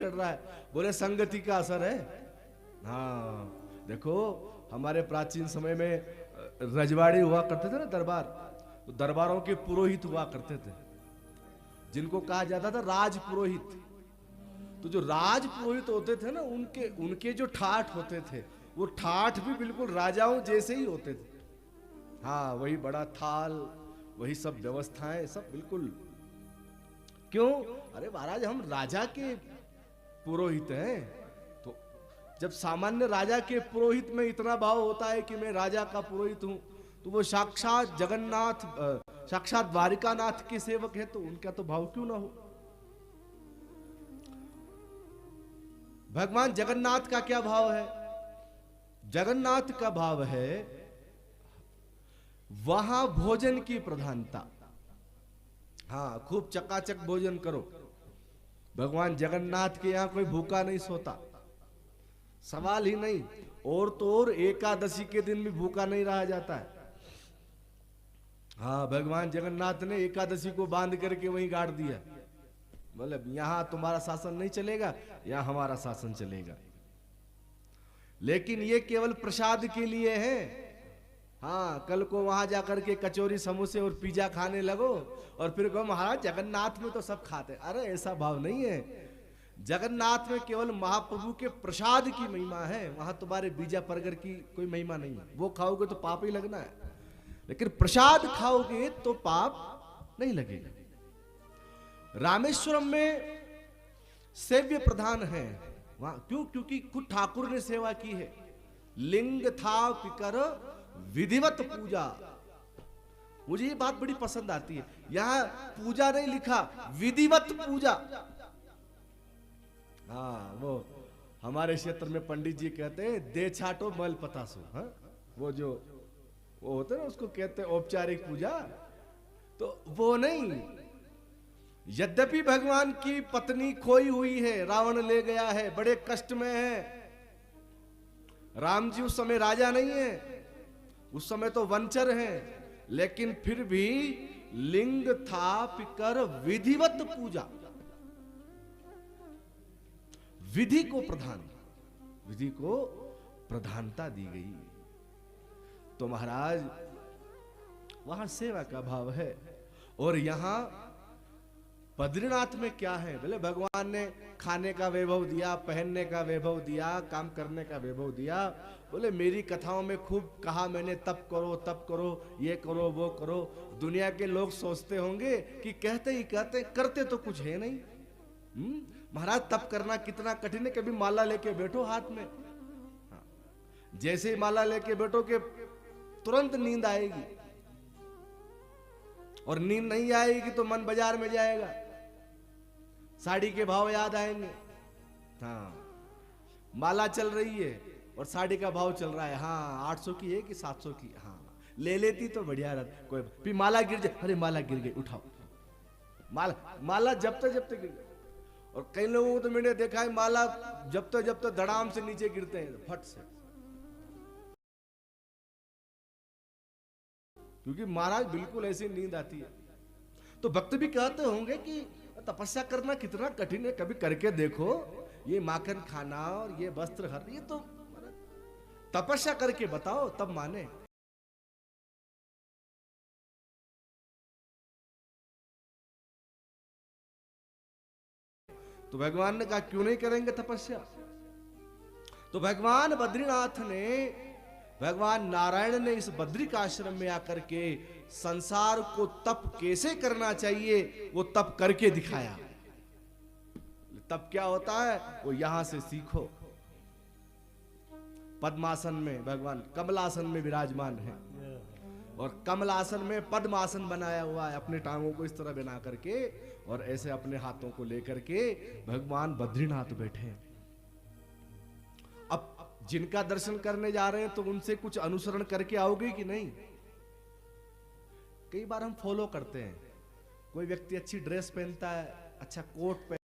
चढ़ रहा है। बोले संगति का असर है। हाँ देखो, हमारे प्राचीन समय में रजवाड़ी हुआ करते थे ना, दरबार, तो दरबारों के पुरोहित हुआ करते थे, जिनको कहा जाता था राज पुरोहित। तो जो राज पुरोहित होते थे ना, उनके उनके जो ठाठ होते थे, वो ठाठ भी बिल्कुल राजाओं जैसे ही होते थे। हाँ, वही बड़ा थाल, वही सब व्यवस्थाएं, सब बिल्कुल। क्यों? अरे महाराज, हम राजा के पुरोहित हैं। तो जब सामान्य राजा के पुरोहित में इतना भाव होता है कि मैं राजा का पुरोहित हूं, तो वो साक्षात जगन्नाथ, साक्षात द्वारिकानाथ के सेवक है, तो उनका तो भाव क्यों ना हो। भगवान जगन्नाथ का क्या भाव है? जगन्नाथ का भाव है वहां भोजन की प्रधानता। हाँ, खूब चकाचक भोजन करो। भगवान जगन्नाथ के यहां कोई भूखा नहीं सोता, सवाल ही नहीं। और तो और एकादशी के दिन भी भूखा नहीं रहा जाता है। हाँ, भगवान जगन्नाथ ने एकादशी को बांध करके वहीं गाड़ दिया। मतलब यहां तुम्हारा शासन नहीं चलेगा, यहां हमारा शासन चलेगा। लेकिन ये केवल प्रसाद के लिए है। हाँ, कल को वहां जाकर के कचौरी समोसे और पिज्जा खाने लगो और फिर कहो महाराज जगन्नाथ में तो सब खाते। अरे ऐसा भाव नहीं है। जगन्नाथ में केवल महाप्रभु के प्रसाद की महिमा है, वहां तुम्हारे बीजा परगर की कोई महिमा नहीं है। वो खाओगे तो पाप ही लगना है, लेकिन प्रसाद खाओगे तो पाप नहीं लगेगा। रामेश्वरम में सेव्य प्रधान है वहां, क्यों? क्योंकि खुद ठाकुर ने सेवा की है। लिंग था पिकर विधिवत पूजा। मुझे ये बात बड़ी पसंद आती है, यहां पूजा नहीं लिखा, विधिवत पूजा। हाँ, वो हमारे क्षेत्र में पंडित जी कहते हैं दे छाटो मल पतासो। हाँ, वो जो वो होते हैं ना, उसको कहते हैं औपचारिक पूजा। तो वो नहीं। यद्यपि भगवान की पत्नी खोई हुई है, रावण ले गया है, बड़े कष्ट में है। राम जी उस समय राजा नहीं है, उस समय तो वंचर हैं, लेकिन फिर भी लिंग था पिकर विधिवत पूजा। विधि को प्रधानता दी गई। तो महाराज वहां सेवा का भाव है। और यहां बद्रीनाथ में क्या है? बोले भगवान ने खाने का वैभव दिया, पहनने का वैभव दिया, काम करने का वैभव दिया। बोले मेरी कथाओं में खूब कहा मैंने, तप करो, ये करो, वो करो। दुनिया के लोग सोचते होंगे कि कहते ही कहते, करते तो कुछ है नहीं। महाराज तप करना कितना कठिन है। कभी माला लेके बैठो हाथ में, हाँ, जैसे ही माला लेके बैठो के तुरंत नींद आएगी, और नींद नहीं आएगी तो मन बाजार में जाएगा, साड़ी के भाव याद आएंगे। हाँ, माला चल रही है और साड़ी का भाव चल रहा है, हाँ 800 की है कि 700 की, हाँ ले लेती तो बढ़िया रहता। कोई फिर माला गिर जाए, अरे माला गिर गई, उठाओ। माला जबते गिर गई। और कई लोगों को तो मैंने देखा है माला जबते धड़ाम से नीचे गिरते हैं, फट से। क्योंकि महाराज बिल्कुल ऐसी नींद आती है। तो भक्त भी कहते होंगे कि तपस्या करना कितना कठिन है, कभी करके देखो। ये माखन खाना और ये वस्त्र हर, ये तो तपस्या करके बताओ तब माने। तो भगवान ने कहा क्यों नहीं करेंगे तपस्या। तो भगवान बद्रीनाथ ने, भगवान नारायण ने इस बद्रिकाश्रम में आकर के संसार को तप कैसे करना चाहिए वो तप करके दिखाया। तप क्या होता है वो यहां से सीखो। पद्मासन में भगवान कमलासन में विराजमान है, और कमलासन में पद्मासन बनाया हुआ है। अपने टांगों को इस तरह बना करके और ऐसे अपने हाथों को लेकर के भगवान बद्रीनाथ बैठे। अब जिनका दर्शन करने जा रहे हैं तो उनसे कुछ अनुसरण करके आओगे कि नहीं? कई बार हम फॉलो करते हैं, कोई व्यक्ति अच्छी ड्रेस पहनता है, अच्छा कोट